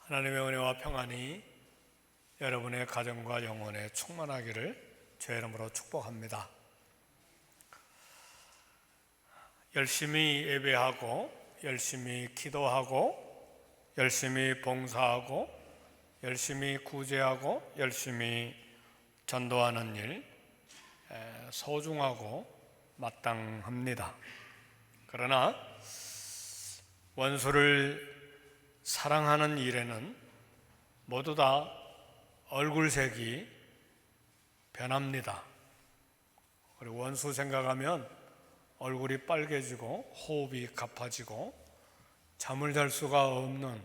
하나님의 은혜와 평안이 여러분의 가정과 영혼에 충만하기를 주의 이름으로 축복합니다. 열심히 예배하고, 열심히 기도하고, 열심히 봉사하고, 열심히 구제하고, 열심히 전도하는 일, 소중하고 마땅합니다. 그러나 원수를 사랑하는 일에는 모두 다 얼굴색이 변합니다. 그리고 원수 생각하면 얼굴이 빨개지고 호흡이 가파지고 잠을 잘 수가 없는,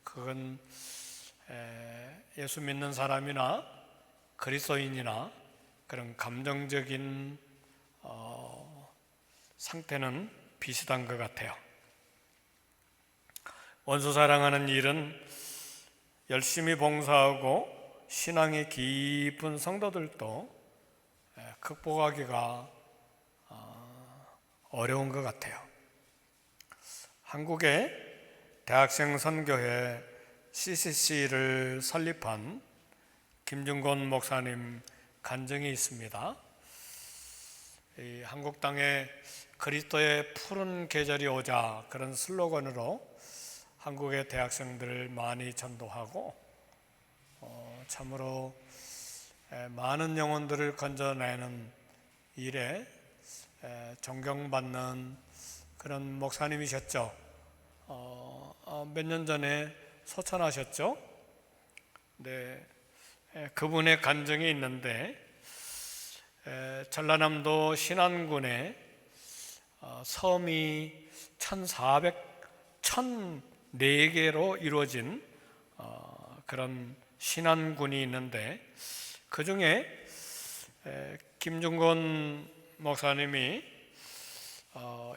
그건 예수 믿는 사람이나 그리스도인이나 그런 감정적인 상태는 비슷한 것 같아요. 원수 사랑하는 일은 열심히 봉사하고 신앙이 깊은 성도들도 극복하기가 어려운 것 같아요. 한국의 대학생 선교회 CCC를 설립한 김중곤 목사님 간증이 있습니다. 이 한국 땅에 그리스도의 푸른 계절이 오자, 그런 슬로건으로 한국의 대학생들을 많이 전도하고 참으로 많은 영혼들을 건져내는 일에 존경받는 그런 목사님이셨죠. 몇 년 전에 소천하셨죠. 네, 그분의 간증이 있는데, 전라남도 신안군에 섬이 1004개로 이루어진 그런 신안군이 있는데, 그 중에 김중곤 목사님이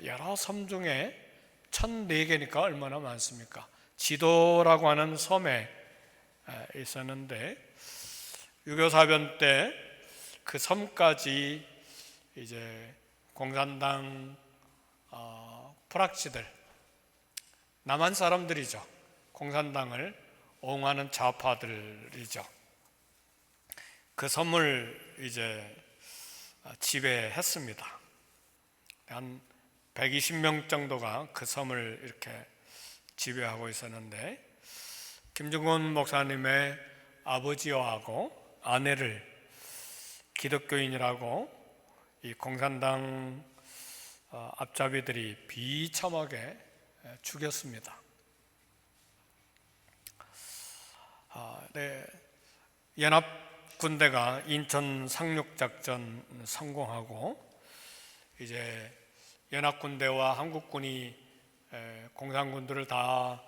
여러 섬 중에 1004개니까 얼마나 많습니까? 지도라고 하는 섬에 있었는데, 6.25 사변 때 그 섬까지 이제 공산당 프락치들, 남한 사람들이죠. 공산당을 옹호하는 좌파들이죠. 그 섬을 이제 지배했습니다. 한 120명 정도가 그 섬을 이렇게 지배하고 있었는데, 김중곤 목사님의 아버지하고 아내를 기독교인이라고 이 공산당 앞잡이들이 비참하게 죽였습니다. 연합 군대가 인천 상륙작전 성공하고, 이제 연합 군대와 한국군이 공산군들을 다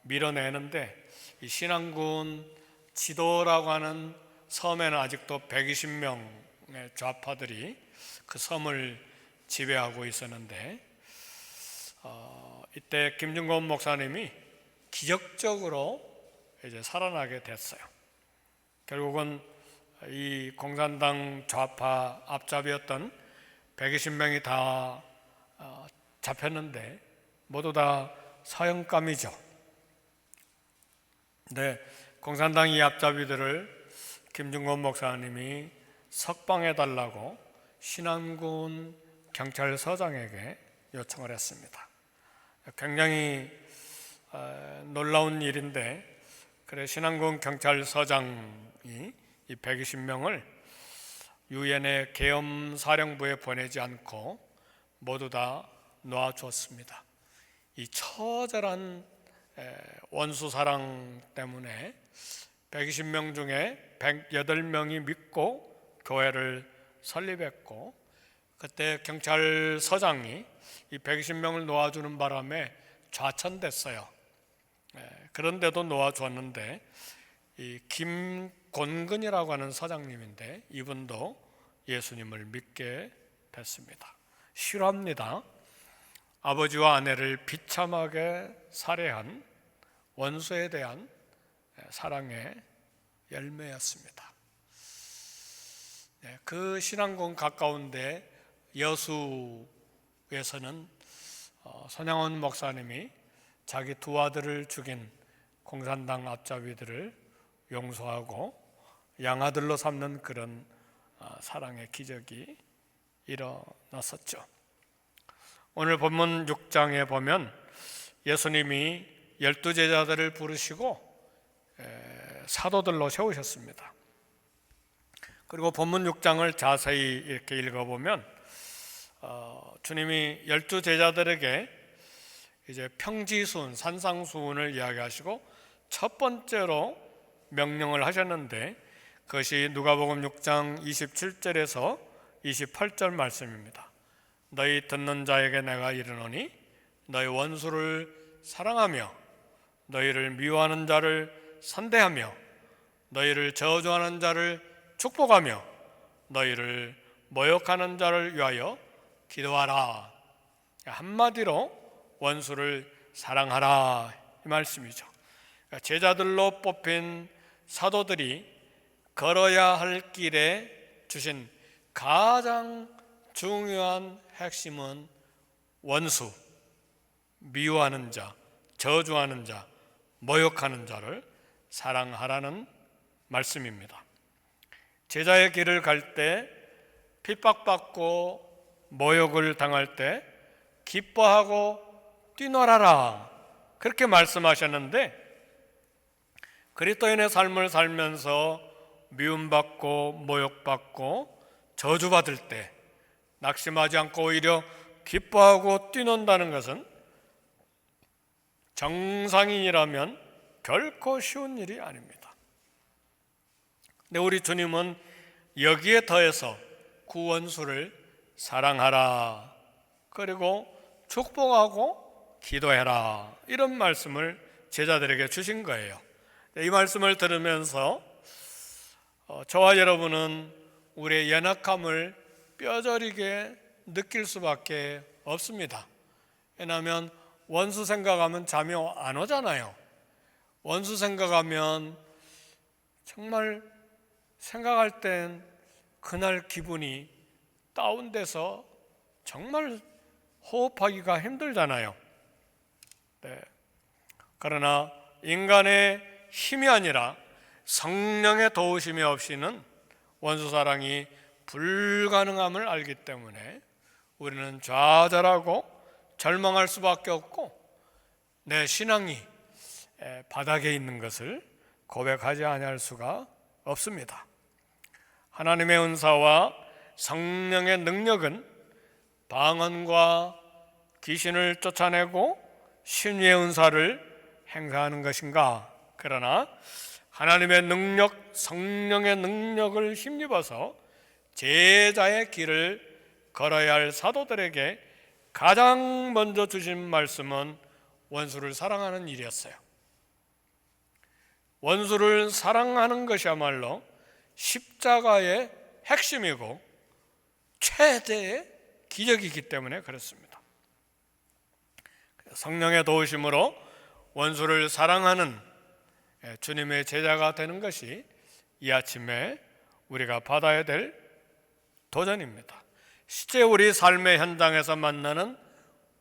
밀어내는데, 이 신안군 지도라고 하는 섬에는 아직도 120명의 좌파들이 그 섬을 지배하고 있었는데, 이때 김중곤 목사님이 기적적으로 이제 살아나게 됐어요. 결국은 이 공산당 좌파 앞잡이였던 120명이 다 잡혔는데 모두 다 사형감이죠. 근데 공산당 이 앞잡이들을 김중곤 목사님이 석방해달라고 신안군 경찰서장에게 요청을 했습니다. 굉장히 놀라운 일인데, 그래 신안군 경찰서장이 이 120명을 유엔의 계엄사령부에 보내지 않고 모두 다 놓아주었습니다. 이 처절한 원수 사랑 때문에 120명 중에 108명이 믿고 교회를 설립했고, 그때 경찰서장이 이 120명을 놓아주는 바람에 좌천됐어요. 그런데도 놓아주었는데, 이 김곤근이라고 하는 서장님인데 이분도 예수님을 믿게 됐습니다. 실화입니다. 아버지와 아내를 비참하게 살해한 원수에 대한 사랑의 열매였습니다. 그 신안군 가까운데 여수에서는 손양원 목사님이 자기 두 아들을 죽인 공산당 앞잡이들을 용서하고 양아들로 삼는 그런 사랑의 기적이 일어났었죠. 오늘 본문 6장에 보면 예수님이 12제자들을 부르시고 사도들로 세우셨습니다. 그리고 본문 6장을 자세히 이렇게 읽어보면 주님이 12제자들에게 이제 평지수훈, 산상수훈을 이야기하시고 첫 번째로 명령을 하셨는데 그것이 누가복음 6장 27절에서 28절 말씀입니다. 너희 듣는 자에게 내가 이르노니 너희 원수를 사랑하며 너희를 미워하는 자를 선대하며 너희를 저주하는 자를 축복하며 너희를 모욕하는 자를 위하여 기도하라. 한마디로 원수를 사랑하라 이 말씀이죠. 제자들로 뽑힌 사도들이 걸어야 할 길에 주신 가장 중요한 핵심은 원수, 미워하는 자, 저주하는 자, 모욕하는 자를 사랑하라는 말씀입니다. 제자의 길을 갈 때 핍박받고 모욕을 당할 때 기뻐하고 뛰놀아라 그렇게 말씀하셨는데 그리스도인의 삶을 살면서 미움받고 모욕받고 저주받을 때 낙심하지 않고 오히려 기뻐하고 뛰논다는 것은 정상인이라면 결코 쉬운 일이 아닙니다. 근데 우리 주님은 여기에 더해서 구원수를 사랑하라 그리고 축복하고 기도해라 이런 말씀을 제자들에게 주신 거예요. 이 말씀을 들으면서 저와 여러분은 우리의 연약함을 뼈저리게 느낄 수밖에 없습니다. 왜냐하면 원수 생각하면 잠이 안 오잖아요. 원수 생각하면 정말 생각할 땐 그날 기분이 다운돼서 정말 호흡하기가 힘들잖아요. 네. 그러나 인간의 힘이 아니라 성령의 도우심이 없이는 원수 사랑이 불가능함을 알기 때문에 우리는 좌절하고 절망할 수밖에 없고 내 신앙이 바닥에 있는 것을 고백하지 아니할 수가 없습니다. 하나님의 은사와 성령의 능력은 방언과 귀신을 쫓아내고 신유의 은사를 행사하는 것인가? 그러나 하나님의 능력, 성령의 능력을 힘입어서 제자의 길을 걸어야 할 사도들에게 가장 먼저 주신 말씀은 원수를 사랑하는 일이었어요. 원수를 사랑하는 것이야말로 십자가의 핵심이고 최대의 기적이기 때문에 그렇습니다. 성령의 도우심으로 원수를 사랑하는 주님의 제자가 되는 것이 이 아침에 우리가 받아야 될 도전입니다. 실제 우리 삶의 현장에서 만나는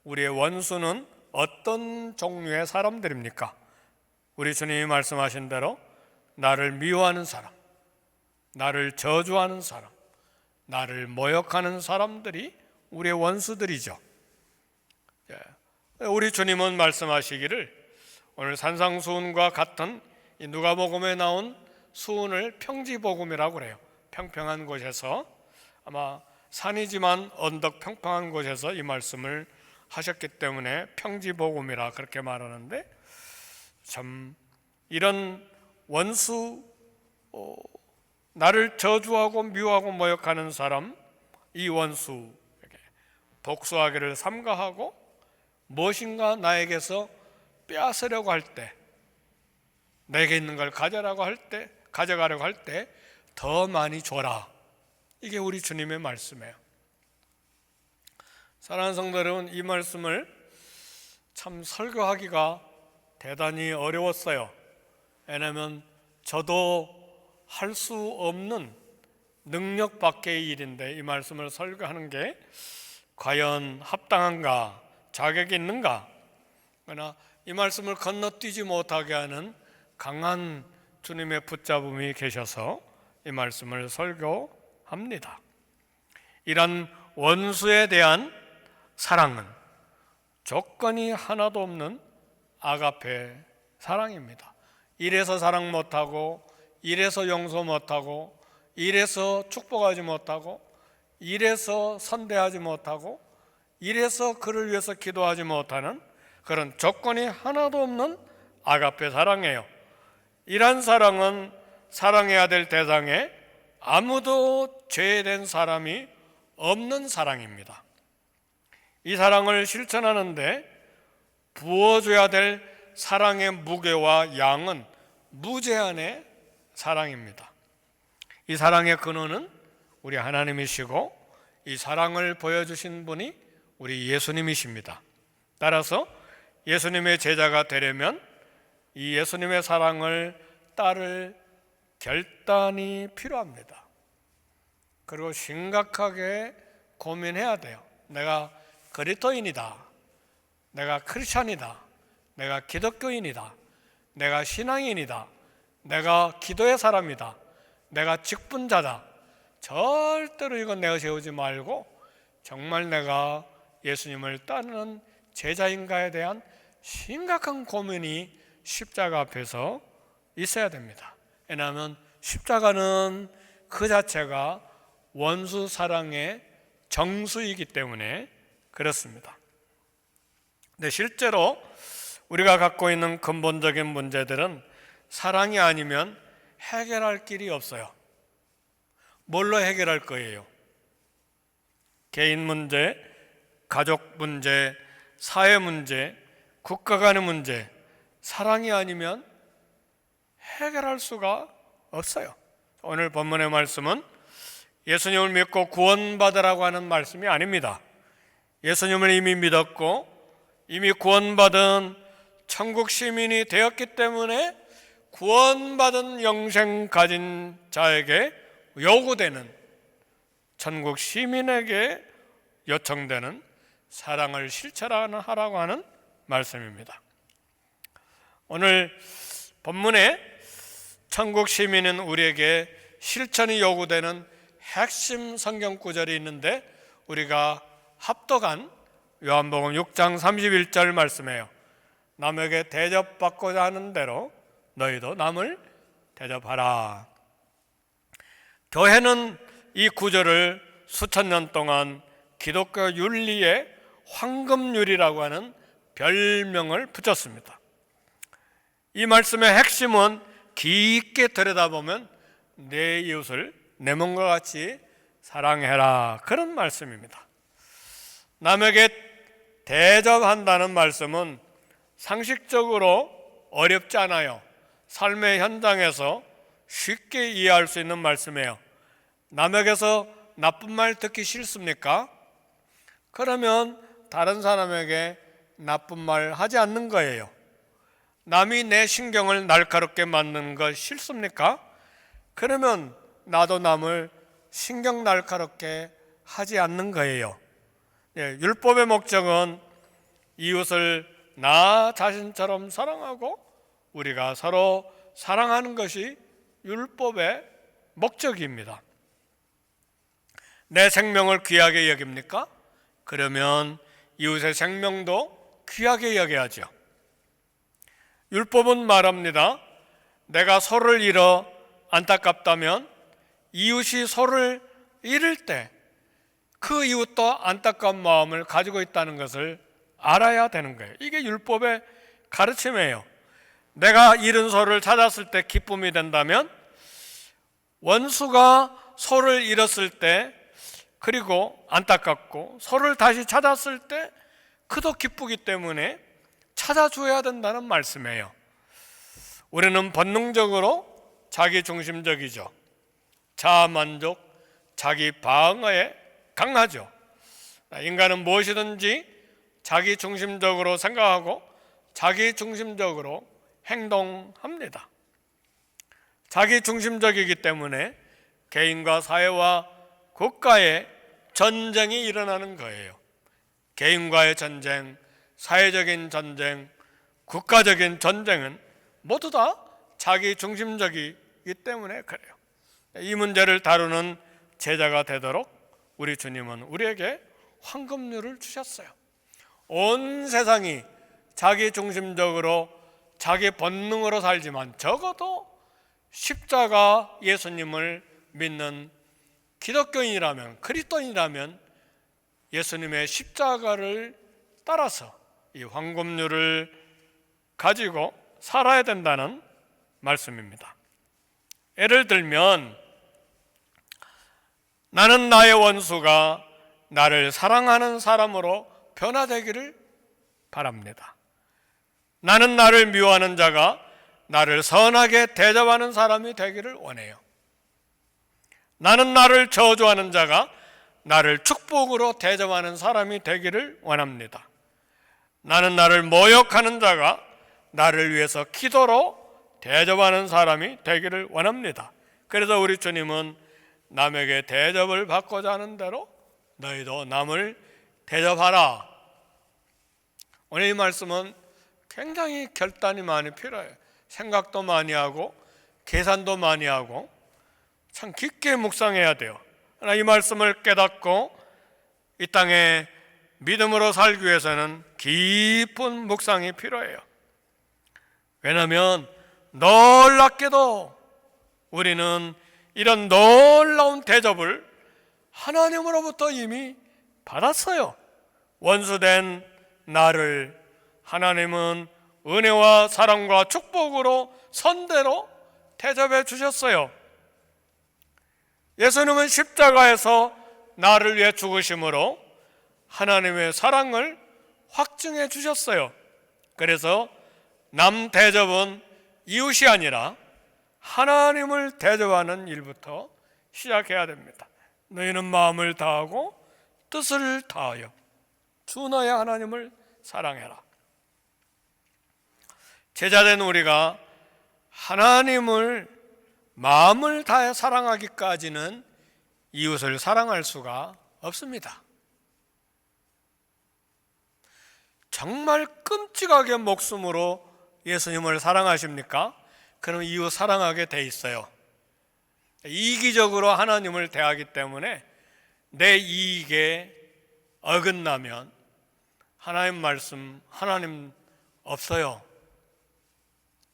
우리의 원수는 어떤 종류의 사람들입니까? 우리 주님이 말씀하신 대로 나를 미워하는 사람, 나를 저주하는 사람, 나를 모욕하는 사람들이 우리의 원수들이죠. 우리 주님은 말씀하시기를 오늘 산상수훈과 같은 이 누가복음에 나온 수훈을 평지복음이라고 그래요. 평평한 곳에서 아마 산이지만 언덕 평평한 곳에서 이 말씀을 하셨기 때문에 평지복음이라 그렇게 말하는데 참 이런 원수 나를 저주하고 미워하고 모욕하는 사람 이 원수에게 복수하기를 삼가하고 무엇인가 나에게서 빼앗으려고 할 때 내게 있는 걸 가져가려고 할 때 더 많이 줘라. 이게 우리 주님의 말씀이에요. 사랑하는 성도 여러분, 이 말씀을 참 설교하기가 대단히 어려웠어요. 왜냐하면 저도 할 수 없는 능력 밖의 일인데 이 말씀을 설교하는 게 과연 합당한가, 자격이 있는가? 그러나 이 말씀을 건너뛰지 못하게 하는 강한 주님의 붙잡음이 계셔서 이 말씀을 설교합니다. 이런 원수에 대한 사랑은 조건이 하나도 없는 아가페 사랑입니다. 이래서 사랑 못하고, 이래서 용서 못하고, 이래서 축복하지 못하고, 이래서 선대하지 못하고, 이래서 그를 위해서 기도하지 못하는 그런 조건이 하나도 없는 아가페 사랑이에요. 이런 사랑은 사랑해야 될 대상에 아무도 죄된 사람이 없는 사랑입니다. 이 사랑을 실천하는데 부어줘야 될 사랑의 무게와 양은 무제한의 사랑입니다. 이 사랑의 근원은 우리 하나님이시고 이 사랑을 보여주신 분이 우리 예수님이십니다. 따라서 예수님의 제자가 되려면 이 예수님의 사랑을 따를 결단이 필요합니다. 그리고 심각하게 고민해야 돼요. 내가 그리스도인이다, 내가 크리스찬이다, 내가 기독교인이다, 내가 신앙인이다, 내가 기도의 사람이다, 내가 직분자다. 절대로 이건 내가 세우지 말고 정말 내가 예수님을 따르는 제자인가에 대한 심각한 고민이 십자가 앞에서 있어야 됩니다. 왜냐하면 십자가는 그 자체가 원수 사랑의 정수이기 때문에 그렇습니다. 근데 실제로 우리가 갖고 있는 근본적인 문제들은 사랑이 아니면 해결할 길이 없어요. 뭘로 해결할 거예요? 개인 문제, 가족 문제, 사회 문제, 국가 간의 문제, 사랑이 아니면 해결할 수가 없어요. 오늘 본문의 말씀은 예수님을 믿고 구원받으라고 하는 말씀이 아닙니다. 예수님을 이미 믿었고 이미 구원받은 천국 시민이 되었기 때문에 구원받은 영생 가진 자에게 요구되는, 천국 시민에게 요청되는 사랑을 실천하라고 하는 말씀입니다. 오늘 본문에 천국 시민은 우리에게 실천이 요구되는 핵심 성경 구절이 있는데 우리가 합독한 요한복음 6장 31절 말씀이에요. 남에게 대접받고자 하는 대로 너희도 남을 대접하라. 교회는 이 구절을 수천 년 동안 기독교 윤리의 황금률이라고 하는 별명을 붙였습니다. 이 말씀의 핵심은 깊게 들여다보면 내 이웃을 내 몸과 같이 사랑해라, 그런 말씀입니다. 남에게 대접한다는 말씀은 상식적으로 어렵지 않아요. 삶의 현장에서 쉽게 이해할 수 있는 말씀이에요. 남에게서 나쁜 말 듣기 싫습니까? 그러면 다른 사람에게 나쁜 말 하지 않는 거예요. 남이 내 신경을 날카롭게 만드는 거 싫습니까? 그러면 나도 남을 신경 날카롭게 하지 않는 거예요. 율법의 목적은 이웃을 나 자신처럼 사랑하고 우리가 서로 사랑하는 것이 율법의 목적입니다. 내 생명을 귀하게 여깁니까? 그러면 이웃의 생명도 귀하게 여겨야죠. 율법은 말합니다. 내가 소를 잃어 안타깝다면 이웃이 소를 잃을 때 그 이웃도 안타까운 마음을 가지고 있다는 것을 알아야 되는 거예요. 이게 율법의 가르침이에요. 내가 잃은 소를 찾았을 때 기쁨이 된다면 원수가 소를 잃었을 때, 그리고 안타깝고 소를 다시 찾았을 때 그도 기쁘기 때문에 찾아줘야 된다는 말씀이에요. 우리는 본능적으로 자기 중심적이죠. 자만족, 자기 방어에 강하죠. 인간은 무엇이든지 자기 중심적으로 생각하고 자기 중심적으로 행동합니다. 자기 중심적이기 때문에 개인과 사회와 국가의 전쟁이 일어나는 거예요. 개인과의 전쟁, 사회적인 전쟁, 국가적인 전쟁은 모두 다 자기 중심적이기 때문에 그래요. 이 문제를 다루는 제자가 되도록 우리 주님은 우리에게 황금률을 주셨어요. 온 세상이 자기 중심적으로 자기 본능으로 살지만 적어도 십자가 예수님을 믿는 기독교인이라면, 그리스도인이라면 예수님의 십자가를 따라서 이 황금률을 가지고 살아야 된다는 말씀입니다. 예를 들면 나는 나의 원수가 나를 사랑하는 사람으로 변화되기를 바랍니다. 나는 나를 미워하는 자가 나를 선하게 대접하는 사람이 되기를 원해요. 나는 나를 저주하는 자가 나를 축복으로 대접하는 사람이 되기를 원합니다. 나는 나를 모욕하는 자가 나를 위해서 기도로 대접하는 사람이 되기를 원합니다. 그래서 우리 주님은 남에게 대접을 받고자 하는 대로 너희도 남을 대접하라. 오늘 이 말씀은 굉장히 결단이 많이 필요해요. 생각도 많이 하고 계산도 많이 하고 참 깊게 묵상해야 돼요. 그러나 이 말씀을 깨닫고 이 땅에 믿음으로 살기 위해서는 깊은 묵상이 필요해요. 왜냐하면 놀랍게도 우리는 이런 놀라운 대접을 하나님으로부터 이미 받았어요. 원수된 나를 하나님은 은혜와 사랑과 축복으로 선대로 대접해 주셨어요. 예수님은 십자가에서 나를 위해 죽으심으로 하나님의 사랑을 확증해 주셨어요. 그래서 남 대접은 이웃이 아니라 하나님을 대접하는 일부터 시작해야 됩니다. 너희는 마음을 다하고 뜻을 다하여 주 너의 하나님을 사랑해라. 제자된 우리가 하나님을 마음을 다해 사랑하기까지는 이웃을 사랑할 수가 없습니다. 정말 끔찍하게 목숨으로 예수님을 사랑하십니까? 그럼 이웃 사랑하게 돼 있어요. 이기적으로 하나님을 대하기 때문에 내 이익에 어긋나면 하나님 말씀, 하나님 없어요.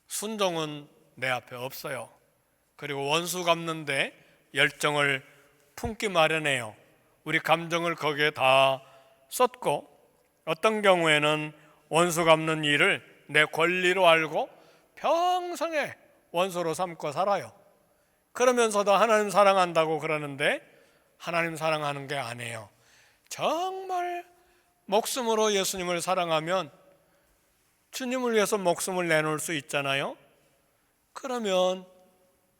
순종은 내 앞에 없어요. 그리고 원수 갚는데 열정을 품기 마련해요. 우리 감정을 거기에 다 쏟고 어떤 경우에는 원수 갚는 일을 내 권리로 알고 평생에 원수로 삼고 살아요. 그러면서도 하나님 사랑한다고 그러는데 하나님 사랑하는 게 아니에요. 정말 목숨으로 예수님을 사랑하면 주님을 위해서 목숨을 내놓을 수 있잖아요. 그러면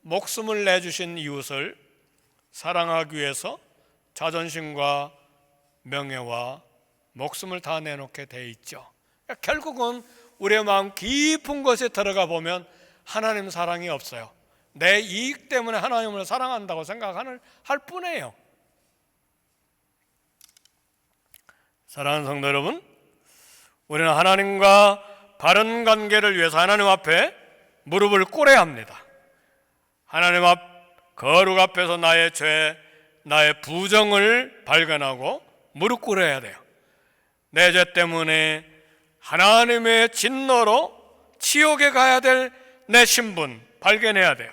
목숨을 내주신 이웃을 사랑하기 위해서 자존심과 명예와 목숨을 다 내놓게 돼 있죠. 결국은 우리의 마음 깊은 곳에 들어가 보면 하나님 사랑이 없어요. 내 이익 때문에 하나님을 사랑한다고 생각할 뿐이에요. 사랑하는 성도 여러분, 우리는 하나님과 바른 관계를 위해서 하나님 앞에 무릎을 꿇어야 합니다. 하나님 앞 거룩 앞에서 나의 죄, 나의 부정을 발견하고 무릎 꿇어야 돼요. 내 죄 때문에 하나님의 진노로 지옥에 가야 될 내 신분 발견해야 돼요.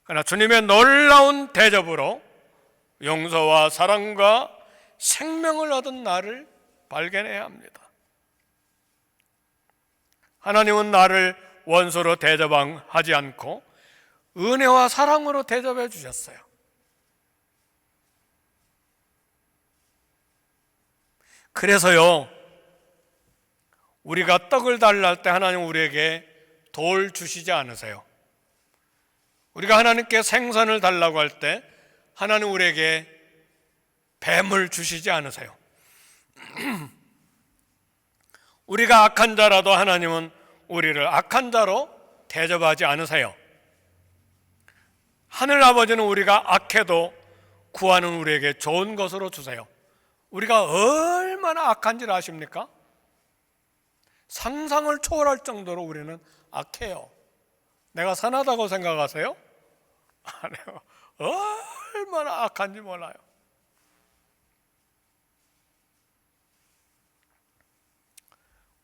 그러나 주님의 놀라운 대접으로 용서와 사랑과 생명을 얻은 나를 발견해야 합니다. 하나님은 나를 원수로 대접하지 않고 은혜와 사랑으로 대접해 주셨어요. 그래서요, 우리가 떡을 달라 할 때 하나님 우리에게 돌 주시지 않으세요. 우리가 하나님께 생선을 달라고 할 때 하나님 우리에게 뱀을 주시지 않으세요. 우리가 악한 자라도 하나님은 우리를 악한 자로 대접하지 않으세요. 하늘 아버지는 우리가 악해도 구하는 우리에게 좋은 것으로 주세요. 우리가 얼마나 악한지를 아십니까? 상상을 초월할 정도로 우리는 악해요. 내가 선하다고 생각하세요? 아니요. 얼마나 악한지 몰라요.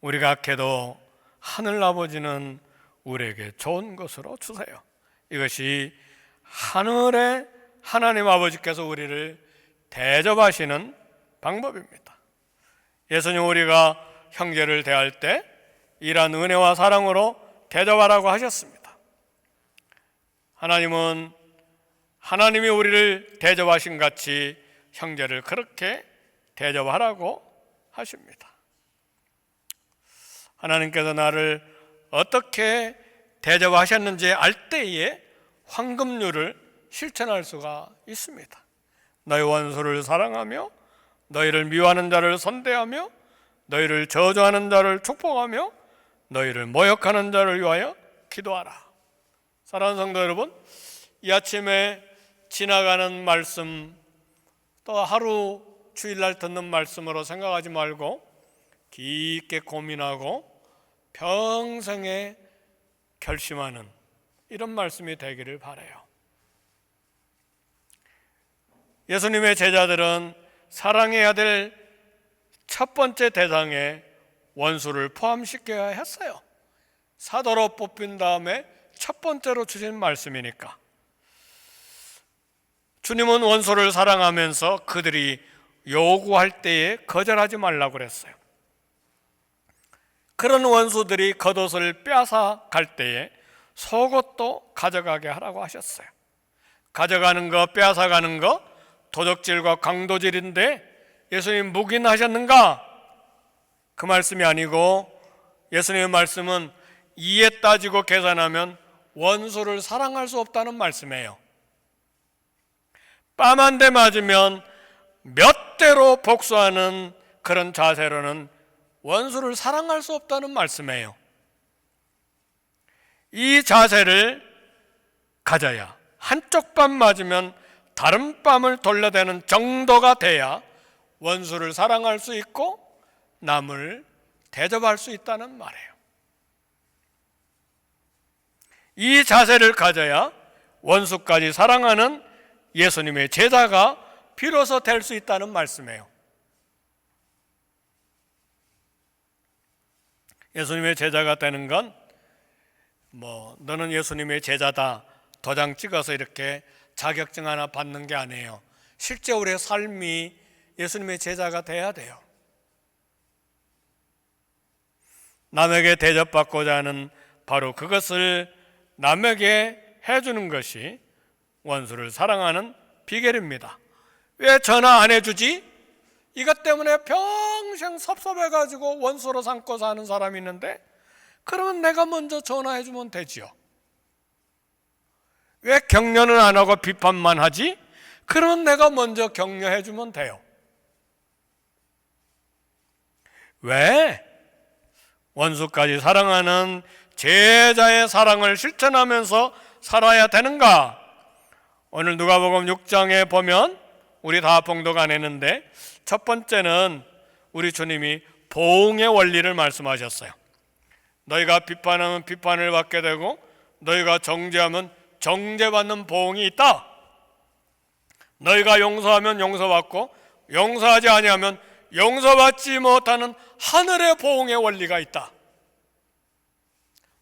우리가 악해도 하늘 아버지는 우리에게 좋은 것으로 주세요. 이것이 하늘의 하나님 아버지께서 우리를 대접하시는 방법입니다. 예수님 우리가 형제를 대할 때 이러한 은혜와 사랑으로 대접하라고 하셨습니다. 하나님은 하나님이 우리를 대접하신 같이 형제를 그렇게 대접하라고 하십니다. 하나님께서 나를 어떻게 대접하셨는지 알 때에 황금률을 실천할 수가 있습니다. 너희 원수를 사랑하며 너희를 미워하는 자를 선대하며 너희를 저주하는 자를 축복하며 너희를 모욕하는 자를 위하여 기도하라. 사랑하는 성도 여러분, 이 아침에 지나가는 말씀, 또 하루 주일날 듣는 말씀으로 생각하지 말고 깊게 고민하고 평생에 결심하는 이런 말씀이 되기를 바라요. 예수님의 제자들은 사랑해야 될 첫 번째 대상에 원수를 포함시켜야 했어요. 사도로 뽑힌 다음에 첫 번째로 주신 말씀이니까. 주님은 원수를 사랑하면서 그들이 요구할 때에 거절하지 말라고 그랬어요. 그런 원수들이 겉옷을 빼앗아 갈 때에 속옷도 가져가게 하라고 하셨어요. 가져가는 거, 빼앗아 가는 거 도적질과 강도질인데 예수님 묵인하셨는가? 그 말씀이 아니고 예수님의 말씀은 이에 따지고 계산하면 원수를 사랑할 수 없다는 말씀이에요. 뺨 한 대 맞으면 몇 대로 복수하는 그런 자세로는 원수를 사랑할 수 없다는 말씀이에요. 이 자세를 가져야 한쪽 뺨 맞으면 다른 뺨을 돌려대는 정도가 돼야 원수를 사랑할 수 있고 남을 대접할 수 있다는 말이에요. 이 자세를 가져야 원수까지 사랑하는 예수님의 제자가 비로소 될 수 있다는 말씀이에요. 예수님의 제자가 되는 건 너는 예수님의 제자다 도장 찍어서 이렇게 자격증 하나 받는 게 아니에요. 실제 우리의 삶이 예수님의 제자가 돼야 돼요. 남에게 대접받고자 하는 바로 그것을 남에게 해주는 것이 원수를 사랑하는 비결입니다. 왜 전화 안 해주지? 이것 때문에 평생 섭섭해가지고 원수로 삼고 사는 사람이 있는데 그러면 내가 먼저 전화해주면 되지요. 왜 격려는 안 하고 비판만 하지? 그러면 내가 먼저 격려해주면 돼요. 왜? 원수까지 사랑하는 제자의 사랑을 실천하면서 살아야 되는가? 오늘 누가복음 6장에 보면 우리 다 봉독 안 했는데 첫 번째는 우리 주님이 보응의 원리를 말씀하셨어요. 너희가 비판하면 비판을 받게 되고 너희가 정죄하면 정죄받는 보응이 있다. 너희가 용서하면 용서받고 용서하지 아니하면 용서받지 못하는 하늘의 보응의 원리가 있다.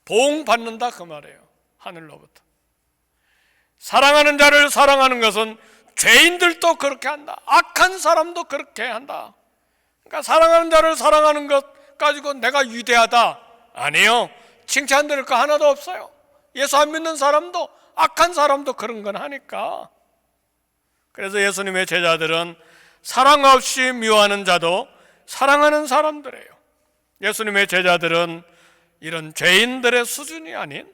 보응 받는다 그 말이에요. 하늘로부터. 사랑하는 자를 사랑하는 것은 죄인들도 그렇게 한다. 악한 사람도 그렇게 한다. 그러니까 사랑하는 자를 사랑하는 것 가지고 내가 위대하다. 아니요. 칭찬드릴 거 하나도 없어요. 예수 안 믿는 사람도 악한 사람도 그런 건 하니까. 그래서 예수님의 제자들은 사랑 없이 미워하는 자도 사랑하는 사람들이에요. 예수님의 제자들은 이런 죄인들의 수준이 아닌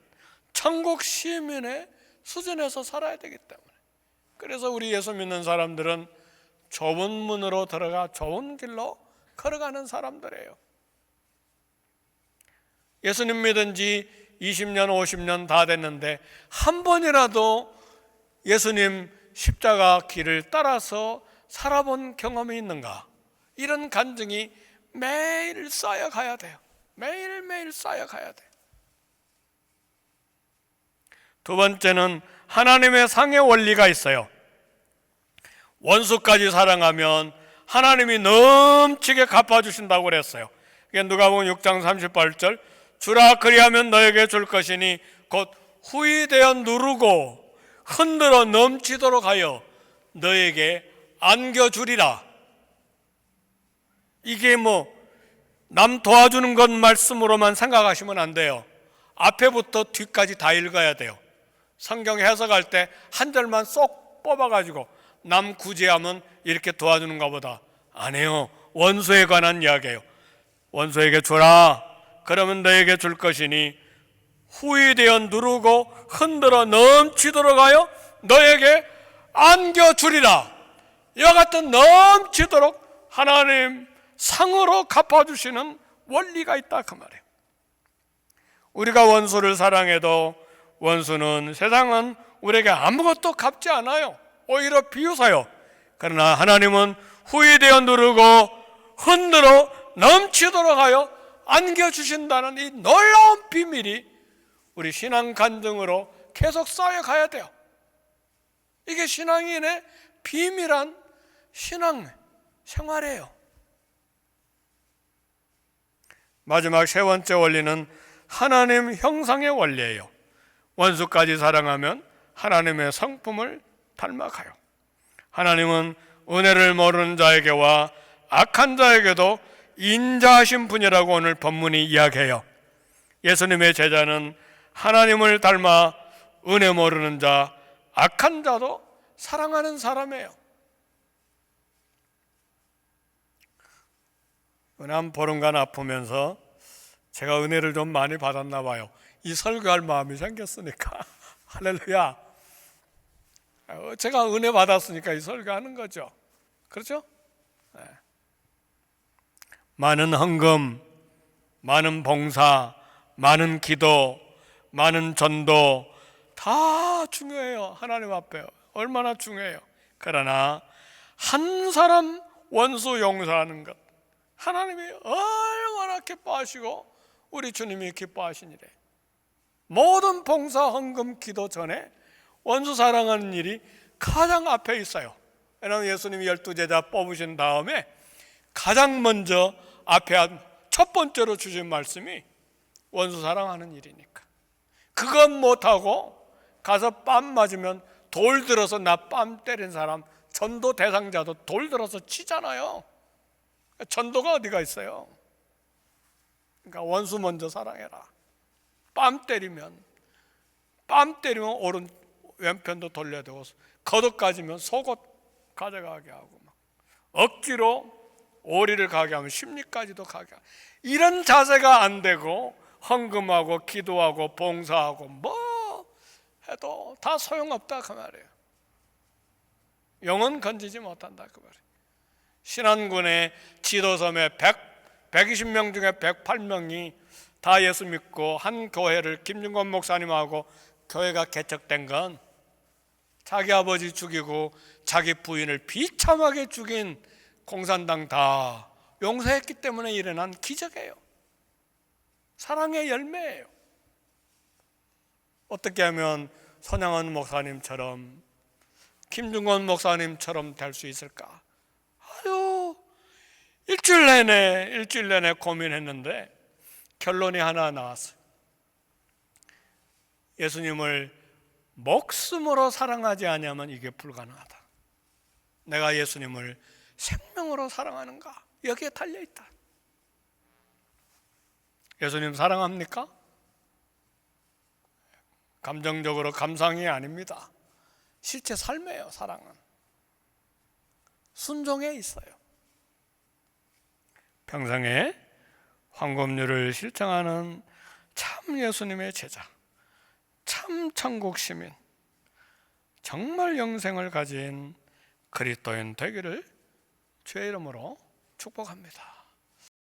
천국 시민의 수준에서 살아야 되기 때문에, 그래서 우리 예수 믿는 사람들은 좁은 문으로 들어가 좋은 길로 걸어가는 사람들이에요. 예수님 믿은 지 20년 50년 다 됐는데 한 번이라도 예수님 십자가 길을 따라서 살아본 경험이 있는가? 이런 간증이 매일 쌓여가야 돼요. 매일매일 쌓여가야 돼. 두 번째는 하나님의 상의 원리가 있어요. 원수까지 사랑하면 하나님이 넘치게 갚아주신다고 그랬어요. 누가복음 6장 38절, 주라 그리하면 너에게 줄 것이니 곧 후히되어 누르고 흔들어 넘치도록 하여 너에게 안겨주리라. 이게 남 도와주는 것 말씀으로만 생각하시면 안 돼요. 앞에부터 뒤까지 다 읽어야 돼요. 성경 해석할 때 한 절만 쏙 뽑아가지고 남 구제하면 이렇게 도와주는가 보다 안 해요. 원수에 관한 이야기예요. 원수에게 주라 그러면 너에게 줄 것이니 후히되어 누르고 흔들어 넘치도록 하여 너에게 안겨주리라. 이와 같은 넘치도록 하나님 상으로 갚아주시는 원리가 있다 그 말이에요. 우리가 원수를 사랑해도 원수는, 세상은 우리에게 아무것도 갚지 않아요. 오히려 비웃어요. 그러나 하나님은 후히되어 누르고 흔들어 넘치도록 하여 안겨주신다는 이 놀라운 비밀이 우리 신앙 간증으로 계속 쌓여가야 돼요. 이게 신앙인의 비밀한 신앙 생활이에요. 마지막 세 번째 원리는 하나님 형상의 원리예요. 원수까지 사랑하면 하나님의 성품을 닮아가요. 하나님은 은혜를 모르는 자에게와 악한 자에게도 인자하신 분이라고 오늘 본문이 이야기해요. 예수님의 제자는 하나님을 닮아 은혜 모르는 자, 악한 자도 사랑하는 사람이에요. 한 보름간 아프면서 제가 은혜를 좀 많이 받았나 봐요. 이 설교할 마음이 생겼으니까. 할렐루야. 제가 은혜 받았으니까 이 설교하는 거죠. 그렇죠? 네. 많은 헌금, 많은 봉사, 많은 기도, 많은 전도 다 중요해요. 하나님 앞에 얼마나 중요해요. 그러나 한 사람 원수 용서하는 것, 하나님이 얼마나 기뻐하시고 우리 주님이 기뻐하시니래. 모든 봉사, 헌금, 기도 전에 원수 사랑하는 일이 가장 앞에 있어요. 왜냐하면 예수님이 12제자 뽑으신 다음에 가장 먼저 앞에 첫 번째로 주신 말씀이 원수 사랑하는 일이니까. 그건 못하고 가서 뺨 맞으면 돌 들어서 나 뺨 때린 사람, 전도 대상자도 돌 들어서 치잖아요. 전도가 어디가 있어요? 그러니까 원수 먼저 사랑해라. 뺨 때리면 오른 왼편도 돌려야 되고, 겉옷 가지면 속옷 가져가게 하고, 막 억지로 오리를 가게 하면 심리까지도 가게 하고, 이런 자세가 안 되고 헌금하고 기도하고 봉사하고 뭐 해도 다 소용없다 그 말이에요. 영혼 건지지 못한다 그 말이에요. 신안군의 지도섬에 120명 중에 108명이 다 예수 믿고 한 교회를 김중건 목사님하고 교회가 개척된 건 자기 아버지 죽이고 자기 부인을 비참하게 죽인 공산당 다 용서했기 때문에 일어난 기적이에요. 사랑의 열매예요. 어떻게 하면 손양원 목사님처럼, 김중건 목사님처럼 될 수 있을까? 일주일 내내 고민했는데 결론이 하나 나왔어요. 예수님을 목숨으로 사랑하지 않으면 이게 불가능하다. 내가 예수님을 생명으로 사랑하는가? 여기에 달려있다. 예수님 사랑합니까? 감정적으로 감상이 아닙니다. 실제 삶이에요. 사랑은 순종에 있어요. 평생에 황금률을 실천하는 참 예수님의 제자, 참 천국 시민, 정말 영생을 가진 그리스도인 되기를 주의 이름으로 축복합니다.